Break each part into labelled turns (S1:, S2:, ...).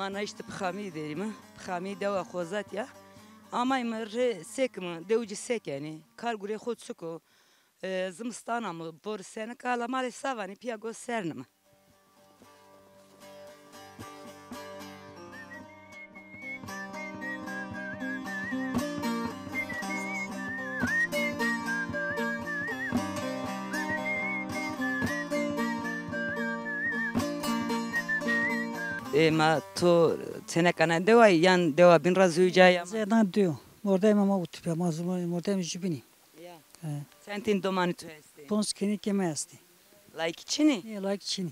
S1: ما نشت بخامي داریم بخامي دوا خوازات یا اما امر سکم دوجی سک yani kar gure خود سکو زمستان ama bor sene kala mali savani piago sernama. ما تو سنکانه دوای yan deva bin razuyacağım.
S2: Zedan diyor. Orada mama utup mazlum orada mı jibini.
S1: Sentin domani tu esti.
S2: Pons keni keme esti.
S1: Like çini.
S2: Like çini.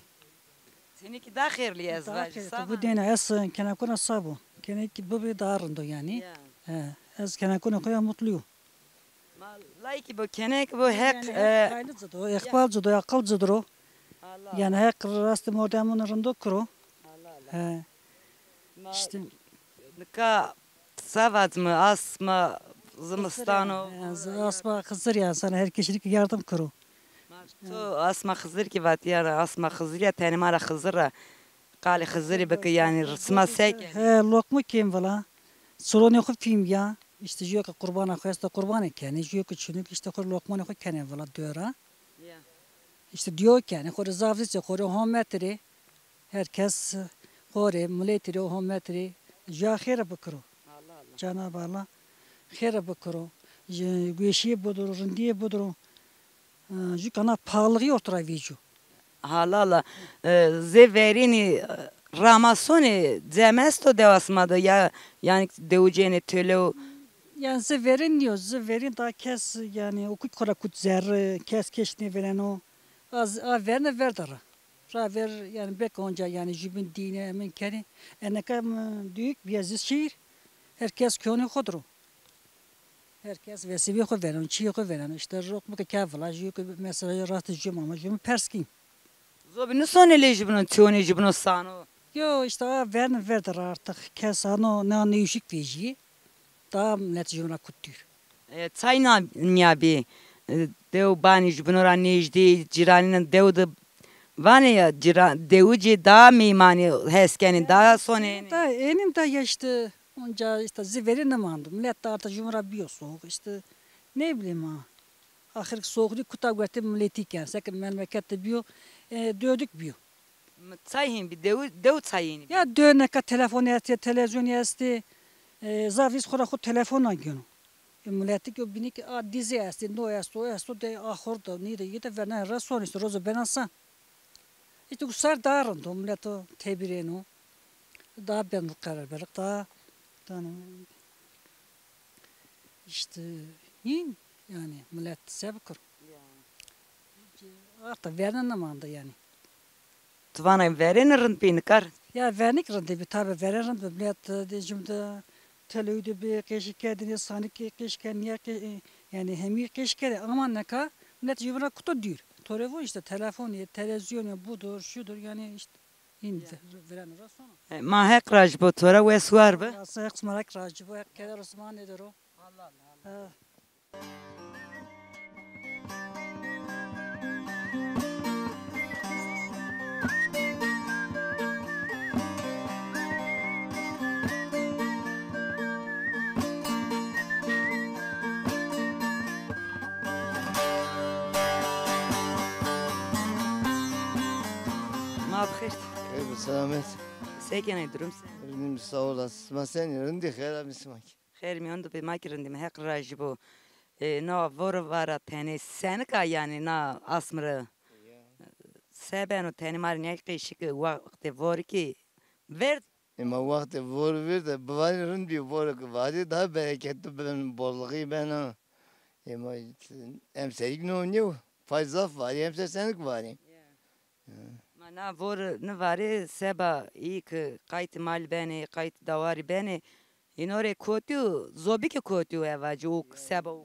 S1: Seninki daha hayırlı yazvar.
S2: Bu dene es kena kuna sabu. Kena ki bu bir darındo yani. Ez kena kuna koya mutluyum.
S1: Like bu kenek bu hep.
S2: Ayrıca ekbalcı da akılcıdır o. Yani hep rastım orada mı rındo kuru. İşte.
S1: Nika savaz mı asma zımstano.
S2: Asma kızır ya sana her kişilik yardım kuru.
S1: تو اسما خزر کی واتیار اسما خزریه تانی مارا خزره قال خزری بک yani رسما سک
S2: lokma kim valla sorun yok film ya işte diyor ki kurban akıyasta kurban ekeni diyor ki çünkü işte kur lokma ne kene valla diyor ha işte diyor ki yani kur zavzı kur hometri herkes kur milletri hometri ya khira bakro Cenab-ı Allah khira bakro güneşi budur rindiye budur Jukana pahalığı ortaya veriyor.
S1: Halala zeverini Ramasoni zemesto devasmadı ya yani deveceğini töle
S2: yani zeverin diyor zeverin daha kes yani okut kara kut zer kes keşne veren o az verne verdara. Ra ver yani bek onca yani jibin dine men keni eneka büyük bir şehir herkes köyünü kodru. Herkes vesibi ko veren, çiğ ko veren. İşte rokmu ki kavla, jiyo ki mesela rahatı jim ama jim perskin.
S1: Zobinu sonele jibinu tiyoni jibinu sano.
S2: Yo işte veren verdir artık. Kes ano ne anlayışık veji. Daha neticemine kuttur.
S1: Çayna niyabi dev bani jibinu ra nejdi ciraninin devde vane ya devci daha mimani heskeni daha sonene.
S2: Da enim de ya işte onca işte ziverin mandım. Millet de artık cumhuriyet soğuk işte ne bileyim ha. Ahir soğuklu kuta götü milleti ki sakın memlekette biyo dödük biyo.
S1: Çayhin bir dev çayhin.
S2: Ya döneka telefon yasti televizyon yasti zavis khora khu telefon agyon. Milleti ki binik a dizi yasti no yasti o yasti de ahor da ni de yete verne rason işte rozo benasa. İşte bu sar darın millet o tebireno. Daha ben karar verdik daha işte yin yani millet sebkır. Hatta veren namanda yani.
S1: Tvana verenin pinkar.
S2: Ya vernik rende bir tabi veren millet de cümde televide bir keşkedini sanik keşken ya yani hem keşkede aman ne ka millet cümle kutu diyor. Telefon işte telefon televizyon budur şudur yani işte in veren rasona.
S1: Ma hek rajbo tora ve suar be.
S2: Asa hek smarak rajbo hek kadar Osman nedir o? Allah Allah.
S1: Ma bxir.
S3: Eyvallah selamet.
S1: Sekene durum sen.
S3: Benim sağ olasın. Ben sen yerinde khayra mismak.
S1: Khair mi ondo be makirindim hek rajbo. Na vor vara tane sen ka yani na asmrı. Sebeno tane mar ne qishik vaqte vor ki ver
S3: Ama vakti vor ver de bavarın bir vor vadi daha bereketli ben bolluğu ben ha. Ama emseyik ne oynuyor? Fazla var emseyik var.
S1: Mana vor ne vare seba ilk kayıt mal beni kayıt davari beni inore kotu zobi ki kotu evacı o seba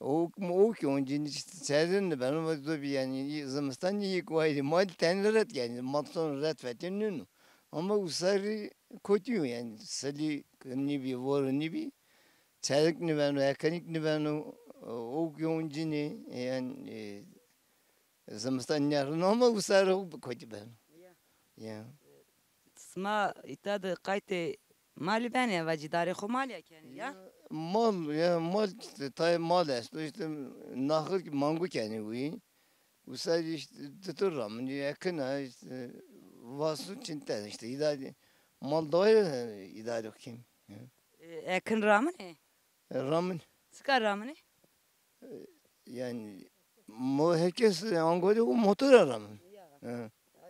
S3: O ki onun serin ben o da bir yani zamandan iyi koydu. Mal teneret yani mal son ret vetenün. Ama usarı kötü yani sali ni bir var ni bir çelik ni ben mekanik ni ben o ki onun yani zamandan yarın ama usarı kötü ben. Ya.
S1: Sma itadı kayte mali ben ya vacidari xo mal ya kendi ya.
S3: Mal işte tay mal işte nahır mango kendi bu. Bu sadece işte tuturum. Yakın ha işte vasıf çinten işte idare mal doyur idare kim.
S1: Ekin ramı ne?
S3: Ramın
S1: Sıkar ramı ne?
S3: yani herkes Angola o motor aramın.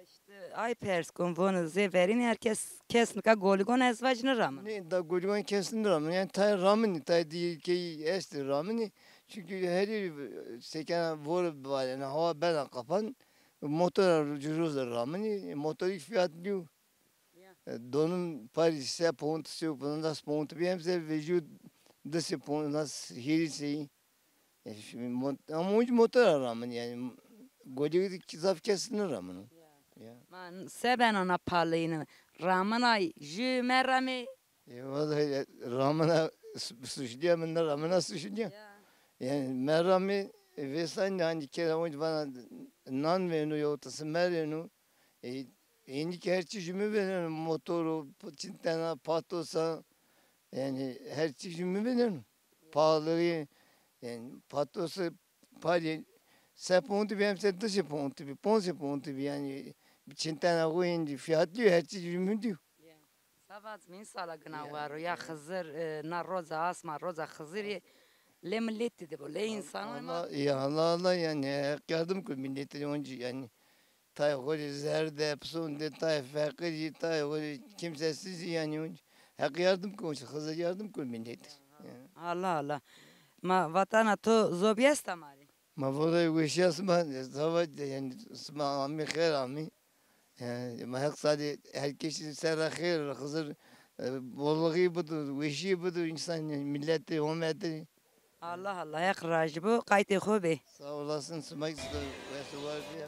S1: İşte ay pers konvonu zeverin herkes kesnika goligon ezvacını ramı.
S3: Ne da goligon kesin ramın yani tay ramın tay değil ki este ramın çünkü her seken var var yani hava ben kapan motor ucuz ramın motor fiyatlı donum Paris'e ponto bunun da ponto bir hemse vücut dışı ponto nasıl hirisi ama hiç motor ramın yani goligon zaf kesin ramın.
S1: Man seben ona palını ramana jü merami.
S3: Vallahi Ramana suçluyor ben de Ramana suçluyor. Yani merami vesaire hani kere önce bana nan veriyor ortası veriyor. İndi her çeşimi veriyor motoru çintana patosa yani her çeşimi veriyor. Pahalı yani patosa pahalı. Sepontu bir hem se dışı pontu bir ponse pontu bir yani çintana koyunca fiyatlı her çeşimi diyor.
S1: Savaz min sala gına var ya Hızır na roza asma roza Hızır le milleti de bu le insan ama
S3: Allah yani yardım kıl milleti önce yani tay hoca zerde psunde tay fakir tay hoca kimsesiz yani önce hak yardım kıl Hızır yardım kıl milleti.
S1: Allah ma vatana to zobiyes tamari.
S3: Ma voda uyuşasma zavat yani sma ami khair ami yani ma hak sadi herkes serra khair Hızır bolluğu budur, uyuşu budur insan yani milleti hürmeti.
S1: Allah yak rajibu kayti khobe.
S3: Sağ olasın Smayk ve suvar diye.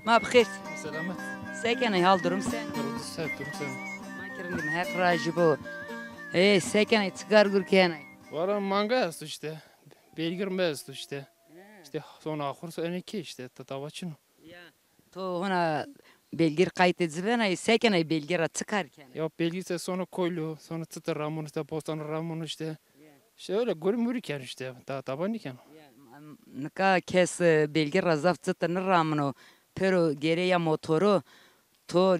S1: Ma bkhir.
S4: Selamet.
S1: Sekene hal durum sen.
S4: Durum sen.
S1: Ma kirindim hak rajibu. Sekene çıkar gurkene.
S4: Valla manga yazdı işte. Belgirme yazdı işte. İşte sonra ahırsı öneki işte. Tatavaçın.
S1: Ya. To hona belgir kayıt edilene sekene belgira çıkarken.
S4: Ya belgise sonra koylu. Sonra çıtır ramon işte. Postan ramon işte. İşte öyle görmürken işte. Tabanıken.
S1: Nika kes belgir razaf çıtını ramno. Pero gereya motoru to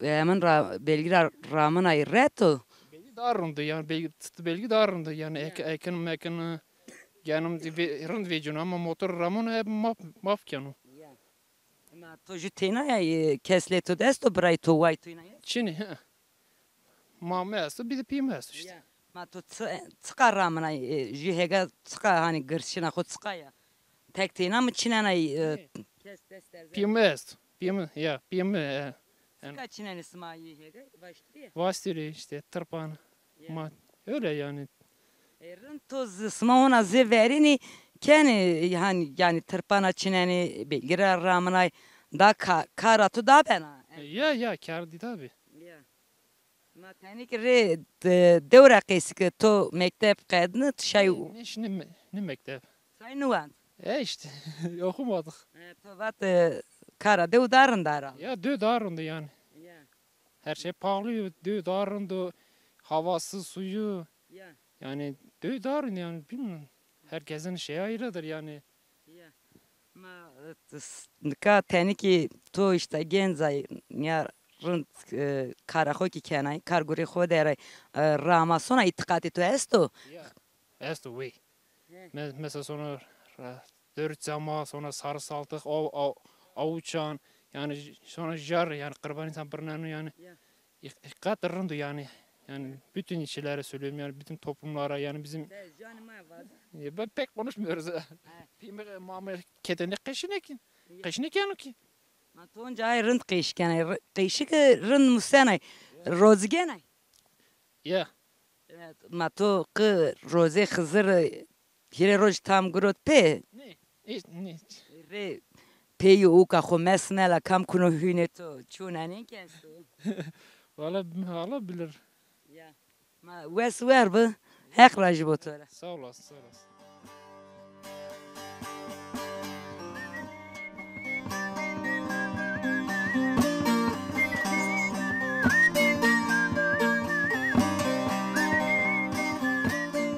S1: hemen belgir ramına reto.
S4: Belgi darındı yani. Belgi darındı yani. Ekin yanım rınd vecunu ama motor ramon hep mafkenu.
S1: Ma to jutena ya kesleto desto bray to vay to ina.
S4: Çini. Mame yazdı bir de pime yazdı işte.
S1: Ma to çıkar ramına jihega çıkar hani gırşına xo çıkar ya. Tektina mı çinana kes dester.
S4: Pime yazdı. Pime.
S1: Çıkar çinen ismayi hega başlıyor.
S4: Vastiri işte tırpan. Öyle yani.
S1: Erin toz smaona zeverini keni yani tırpana çineni belgira ramına da karatu da bena.
S4: Ya kardi tabi.
S1: Ma tenik re devre qesik to mektep qadını şey
S4: Ne mektep?
S1: say nuan.
S4: İşte okumadık.
S1: To vat kara dev darın dara.
S4: Ya dö darındı yani. Her şey pahalı, dö darındı. Havası, suyu. Yani dö darın yani bilmiyorum. Herkesin şeyi ayrıdır yani.
S1: Ma ka teniki to işte genzay ya rınt karaxo ki kenay karguri xo dere rama sona itikati to esto.
S4: Esto way. Mesela sonra dört zama sonra sarı saltık avuçan yani sonra jar yani kurban insan birnanı yani. İkat rındı yani. Yani bütün işçilere söylüyorum yani bütün toplumlara yani bizim ben pek konuşmuyoruz. Memleketinde kışınek yani ki.
S1: Ma tonca ay rınt kıyışken kıyışık rınt musenay rozgenay.
S4: Ya
S1: Ma to kı roze hızır hire roj tam grot pe
S4: ne?
S1: re peyi uka xo mesmela kam kuno hüneto çunanen kensu.
S4: Valla bilir.
S1: Ya ma wes ver bu hek raj botora.
S4: Sağ olasın sağ olasın.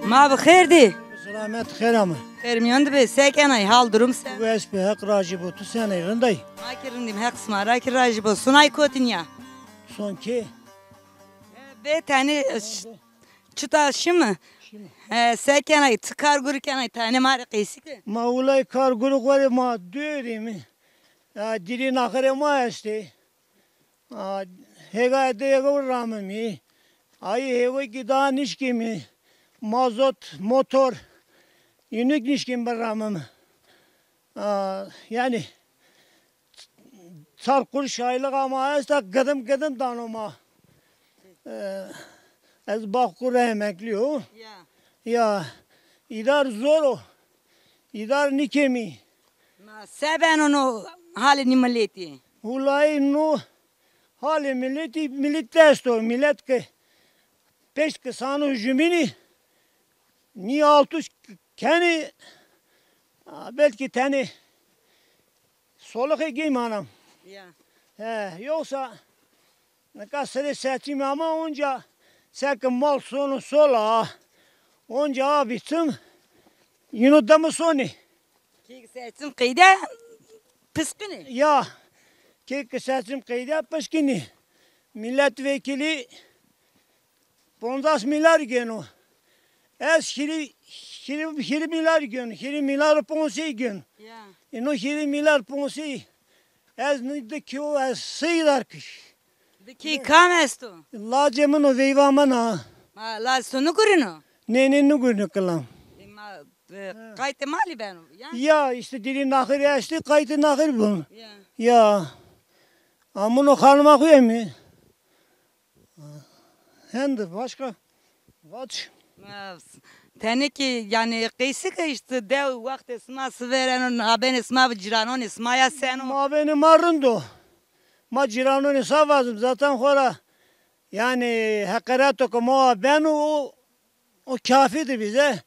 S1: Ma bixirdi.
S5: Selamet xeramı.
S1: Ermiyon be sekenay hal durum sen.
S5: Bu espi hak racı botu sen ayırınday.
S1: Ma kirindim hek smara ki raj bo sunay kotinya.
S5: Son ki.
S1: Be tane çıta şimdi. Sekenay tıkar gurkenay tane mari qisik.
S5: Ma ulay kar guru kore ma döri mi? Dili nakare ma esti. Hega de hega ramı mi? Ay hega gida nişki mi? Mazot, motor. Yünük nişki mi ramı mı? Yani sarkur şaylık ama esta gıdım danoma. Ez bakkur emekliyor. Ya idar zor o. İdar nikemi.
S1: Ma seben onu halini milleti.
S5: Ulay no hali millet testo millet ke peş ke sanu jümini ni altus kendi belki tane soluk egeyim anam. Yoksa ne kadar seçim ama onca sakın mal sonu sola onca abitim yine mı sonu
S1: Ki seçim kıyda pıskını.
S5: ya ki seçim kıyda pışkini milletvekili 50 milyar geno es hiri milyar gön hiri milyar ponsi gön ino hiri milyar ponsi ez nide ki o es sıylar kış
S1: Ki kam esto.
S5: la cemino veyvamana
S1: Ma la sonu kurino.
S5: ne nugunu kılam
S1: Ma kayte mali benu.
S5: ya işte dili nakır eşti kaydı nakır bunu
S1: Ya.
S5: ya amını kalma koyayım hem de başka vaç
S1: Tane ki yani kıysı ki işte dev vakit esması veren haben esma ciranon esmaya sen o.
S5: ma benim arındo ma ciranoni savazım zaten sonra yani hakaret okuma ben o kafidir bize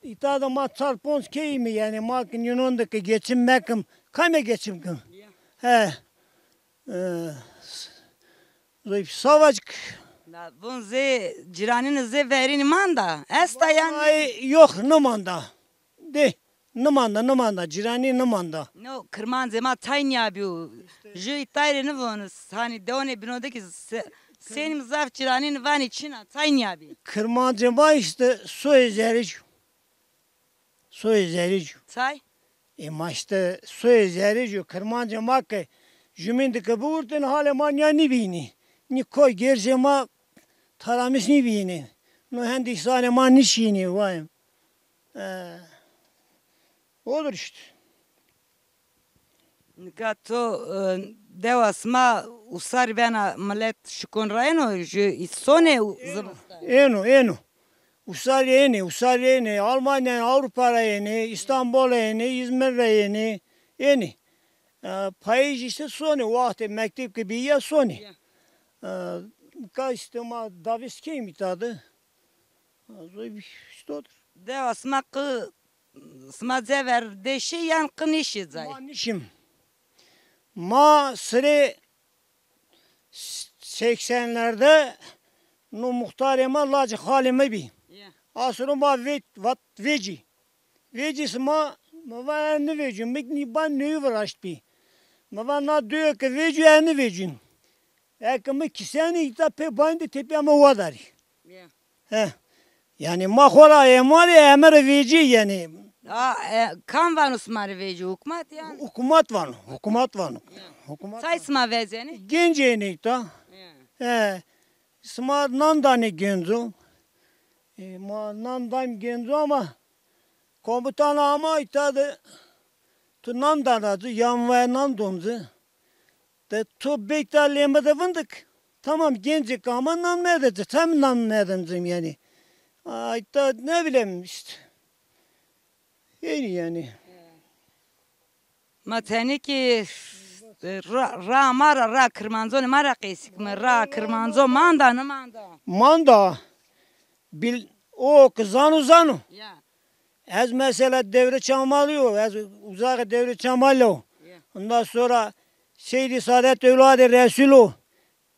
S5: İtada ma çarpons keymi yani ma Yunan'daki geçinmekim kayma geçimkim savacık
S1: Bun ze ciranin ze verin manda. Esta yani.
S5: ay yok numanda de numanda cirani numanda
S1: No kırman zema taynya biu. Ju itayre ne vonus hani deone binodaki senim zaf ciranin van içina taynya bi.
S5: kırmancıma işte su ezerici
S1: Tay.
S5: ma işte su ezerici kırmancıma ki jümindeki bu urten hale manya ni bini ni koy gercema taramis ni bini no hendi sane man nişini vayım olur işte
S1: Gato devasma usar bena millet şukun rayno ju isone zımsta.
S5: eno Usar yeni Almanya Avrupa'ya yeni İstanbul'a yeni İzmir'e yeni yeni Paris işte sonu vakti mektep gibi ya sonu kaçtığıma davis kim itadı işte odur
S1: Devasma kı sma zever deşi yan kınışı zay.
S5: Manişim ma sıre 80'lerde no muhtarıma lacı halime bi asırı ma veci sma ma ne veci mikni ban ne varaşt bi ma na diyor ki veci ne vecin ekimi kiseni ita pe bandi tepe ama vadari yani ma khora emar veci yani
S1: Kan van usmar veci hükümet yani.
S5: hukumat var
S1: Say sma vezeni.
S5: Gencenik da Sma nandane genzo. Ma nandam genzo ama komutan ama itadı tu nandanadı yanvaya nandondu. De tu bekta lemede vındık. Tamam gencik ama nanmayadı. Tam nanmayadım yani. İta ne bileyim işte. Yani.
S1: Ma teni ki ra mara ra kırmanzo ne mara kesik mi ra kırmanzo manda ne manda.
S5: Manda bil o kızanu.
S1: Ya.
S5: Ez mesela devre çamalıyor. Ez uzak devre çamalıyor. Ondan sonra Seydi Saadet Evladı Resulü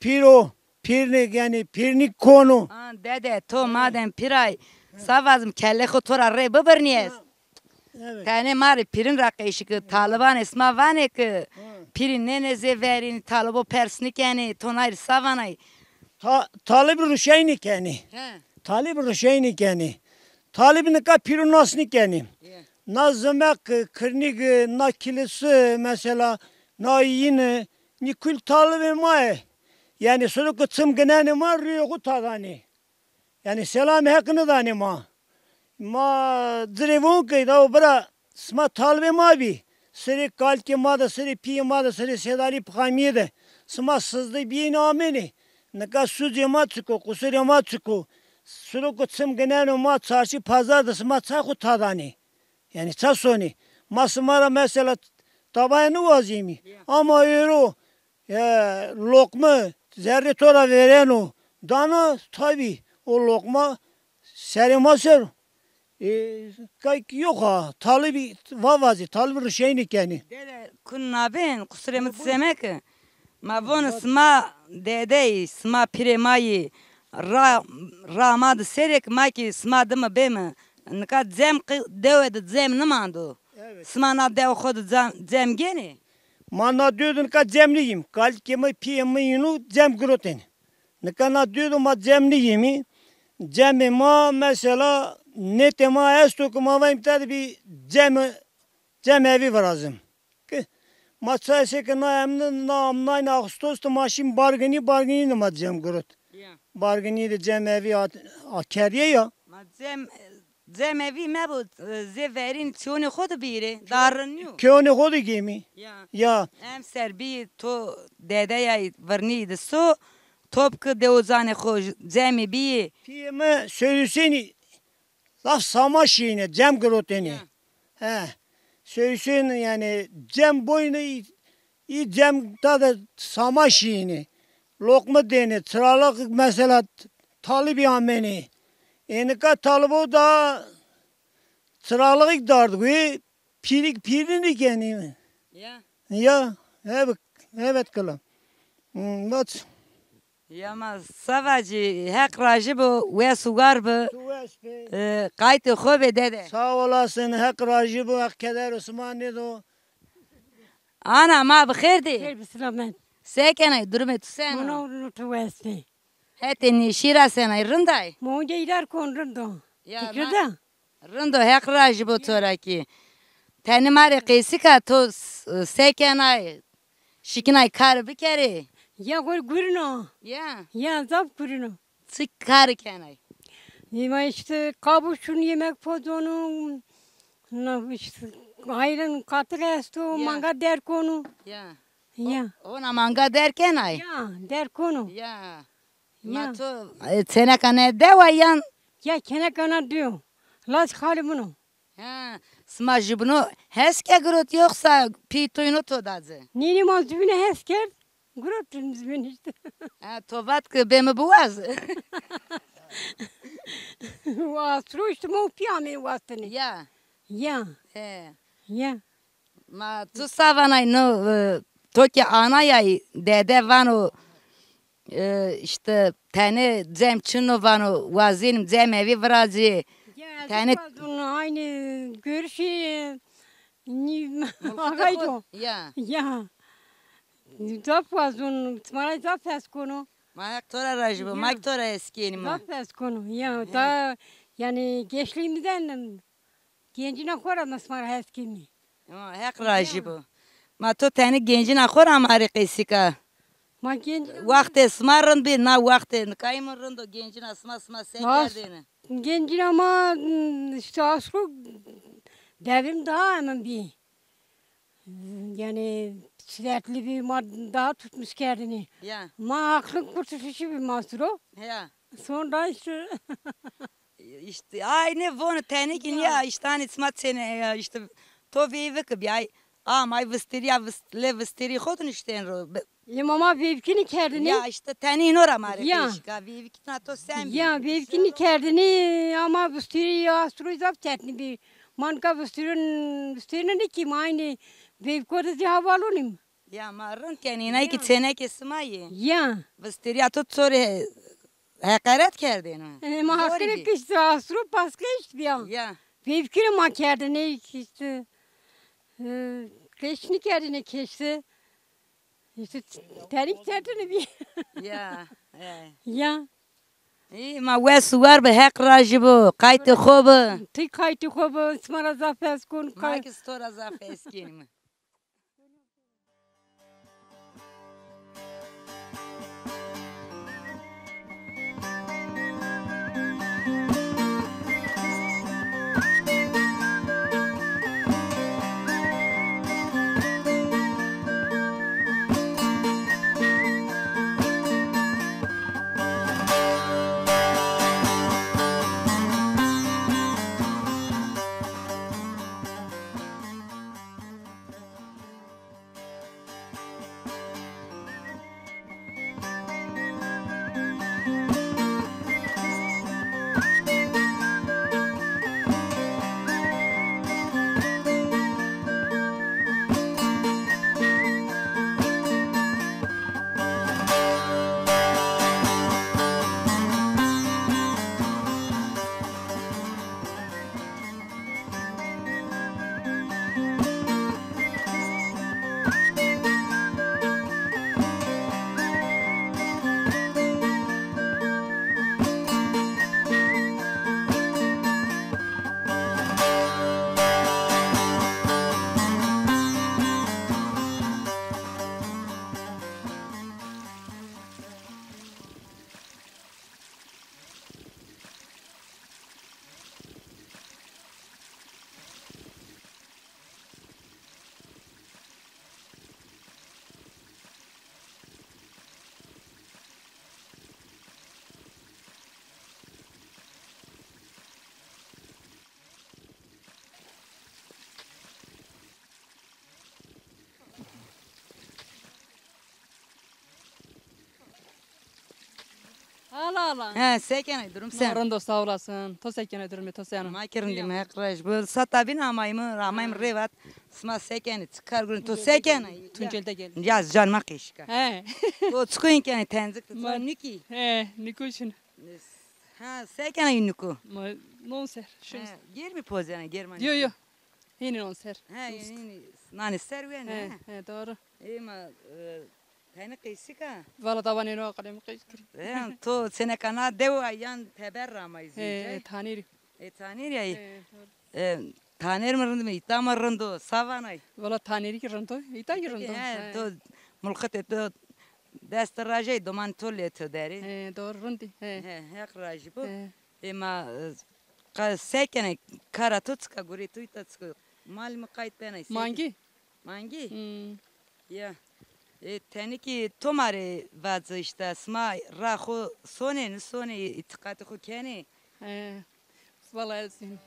S5: Piro Pirnik yani pirnik konu.
S1: Dede to madem piray savazım kelle khotora re baberniyes.
S5: Evet.
S1: Tane mari pirin rakayışık Taliban esma vane ki pirin neneze verin talibo persnik yani tonayr savanay.
S5: Talib Ruşeynik yani. Talib Ruşeynik yani. Talibin ka pirunasnik yani. Na zemek kırnik na kilisi mesela na yine nikul talibi maye. Yani sulu tım geneni ma riyoku tadani. Yani selam hakkını dani ma. Ma drevon ki da bra sma talibi ma bi. Seri kalki ma da seri pi ma da seri sedali phamie de. Sma sızdı bir nameni. Ne ka suci ma çıko kusuri ma çıko. Sulu tım geneni ma çarşı pazar da sma çaku tadani. Yani çasoni. Masmara mesela tabayını vazimi. Ama euro lokma zerre tora veren o. Dana tabi o lokma serima ser. Kayk yok ha. Talibi vavazi. Talibi şeynik yani.
S1: Dede kunna ben kusuremit semek. Ma von sma dede sma piremayi ramad serek maki sma dıma beme. Nika zem devede zem ne mando. Sma na dev khod zem gene.
S5: Mana diyordun ka zemliyim. Kalkimi piyemi yinu zem groten. Nikana diyordum ma zemliyimi. Cemi ma mesela netema estok ma vayim tabi bir cem evi var azım. Maça ise ki na emne na amnayna Ağustos'ta maşin bargani ne ma cem grot. Bargani de cem evi akeriye ya.
S1: Ma zem evi me bu zeverin çoni khod bire darınıyor.
S5: Köyne hodu gemi. Ya.
S1: Em serbi to dede ya varni de so topku de ozane khoj zemi bi.
S5: Piyeme söyleseni laf samaşine cem groteni. He. Söyleseni yani cem boyunu iyi cem da samaşine. Lokma dene çıralık mesela talibi ameni. Enika talibo da çıralık dardı ve pirini yani. Ya evet kılım. Bak.
S1: Ya ma savacı hak racı bu ve sugar bu kayıt khobe dede.
S5: Sağ olasın hak racı bu hak keder Osmanlı do.
S1: Ana ma bkhirdi.
S6: Gel bismillah.
S1: Sekene durume tusen.
S6: Bunu tuvesti.
S1: Heteni şira sena rınday.
S6: Monca iler konrundo. Tikrida.
S1: Rındo hak racı bu toraki. Teni mari qisika to sekene şikinay kar bir kere.
S6: Ya gurno. Ya zap gurno.
S1: Sık kar kenay.
S6: Yema işte kabuşun yemek pozonu. İşte ayran katır esto manga der konu. Ya.
S1: Ona manga derken ay.
S6: Ya der konu.
S1: Ya. Mato sene kane deva yan.
S6: Ya kene kana diyor. Las khali bunu.
S1: Ha. Smajı bunu heske grot yoksa pitoyunu todazı.
S6: Nini mazbine hesker. Grotun ben işte.
S1: Ha tovat ki bemi buaz.
S6: Vastro işte mo piyame vastını.
S1: Ya.
S6: Ya. Ya.
S1: Ma tu savanay no toki anayay dede vano işte tane zem çino vano vazinim zem evi vrazı.
S6: Tane aynı görüşü agaydo. Ya. Zap vazun tmara zap fes konu.
S1: Mayak tora rajbo, mayak tora eskiyeni ma.
S6: Zap fes konu. Ya da yani gençliğimden gencine koram nasmara eskimi.
S1: Hak rajbo. Ma to tane gencin akor amari qisika.
S6: Ma genç.
S1: Vakti smarın bir na vakti kaymırın da gencin asma sekerdiğini.
S6: Gencin ama işte aslı devrim daha hemen bir. Yani sürekli bir daha tutmuş kendini.
S1: Ya
S6: Ma aklın kurtuluşu bir mahsur o.
S1: ya.
S6: Sonra işte
S1: İşte aynı bunu tenikin ya işte hani smat sene ya işte to vivik bir ay ay vistiri hodun işte
S6: mama vevkini kendini.
S1: ya işte tenin ora mare
S6: Ya.
S1: keşka vivik na to sen
S6: Ya vevkini kendini ama bu stiri aslı zap tetni bir. Manka bu stirin ne ki aynı vevkoda cevabalonim.
S1: ya marın kenine ki sene kesmayı
S6: Ya.
S1: vistiri ya to sonra hakaret kerdin
S6: Ma hakkını kıştı aslı paska işte bir an.
S1: ya
S6: Vevkini ma kendini işte. Keşni kendini keşti. İşte terik tertini bir.
S1: ya
S6: Ya.
S1: İyi ma vesu var be hak rajibu kayıt khobu
S6: Tı kayıtı kobu smara zafes kun
S1: ma
S6: kay.
S1: ki stora zaf eskinim
S7: Allah Allah.
S1: ha seken durum sen
S7: Narın da sağ olasın. To seken ödürüm to sen.
S1: ma kirin dim hak raj bu satabin amayım revat sma seken çıkar gün to seken
S7: Tuncelde gel.
S1: yaz can ma keşka
S7: He.
S1: to çıkın kene tenzik
S7: Ma-
S1: niki
S7: He. Nikuçin.
S1: ha seken yunuku
S7: Ma non ser. Şu.
S1: ger mi pozana german
S7: Yo yo. Yine non ser.
S1: ha yani nani serven
S7: He.
S1: ha
S7: He doğru.
S1: ma tane keşka
S7: Valla tavanı no kalem kıskır.
S1: to sene kana dev ayan teberra mayzi
S7: He. Taniri.
S1: tanir ya
S7: He. doğru.
S1: tanir mırındı mı itamarındı savanay
S7: Valla taniri kiranto. İta kiranto.
S1: تو ملخت تو دست راجع دومان توله تو داری
S7: He. Doğru rundi. He.
S1: هک راجع بو
S7: He.
S1: اما سکنه کارا توتسکا گوری توی توتسکا مال مقایت بینه
S7: Mangi.
S1: مانگی
S7: Hmm.
S1: یا تنی کی تو ماره وضع işte اسما را خو سونه اتقاد خو کنی
S7: He. Valla elsin.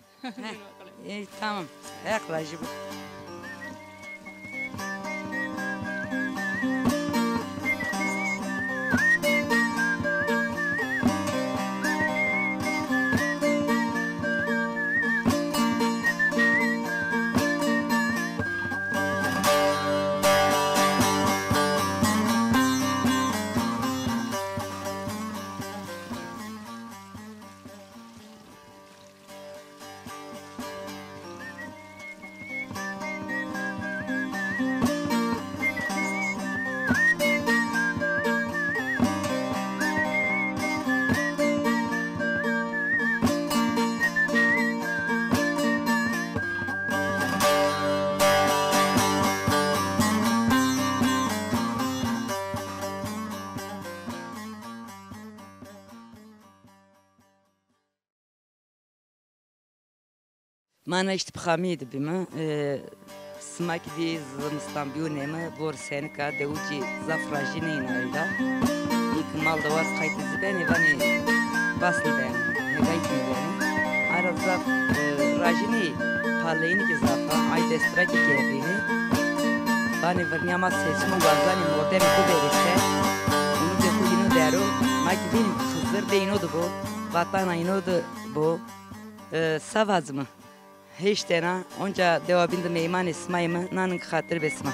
S1: tamam هک راجع بو Mana işte pxamiydi bimi. Smaki di zımstan biyonemi vor senika devuci zafrajine inayda. İlk malda var kayıtızı beni basıl beni. Negaytini beni. Ara zaf rajini parlayını ki zafa ay destra ki gebrini. Bani varniyama sesimi vazani mordemi bu verirse. Onu de kuyunu deru. Maki benim kızır deyinodu bu. Vatana inodu bu. Savaz mı? Hiç dena, onca devabinde meyman ismayımı, nanın hatır besma.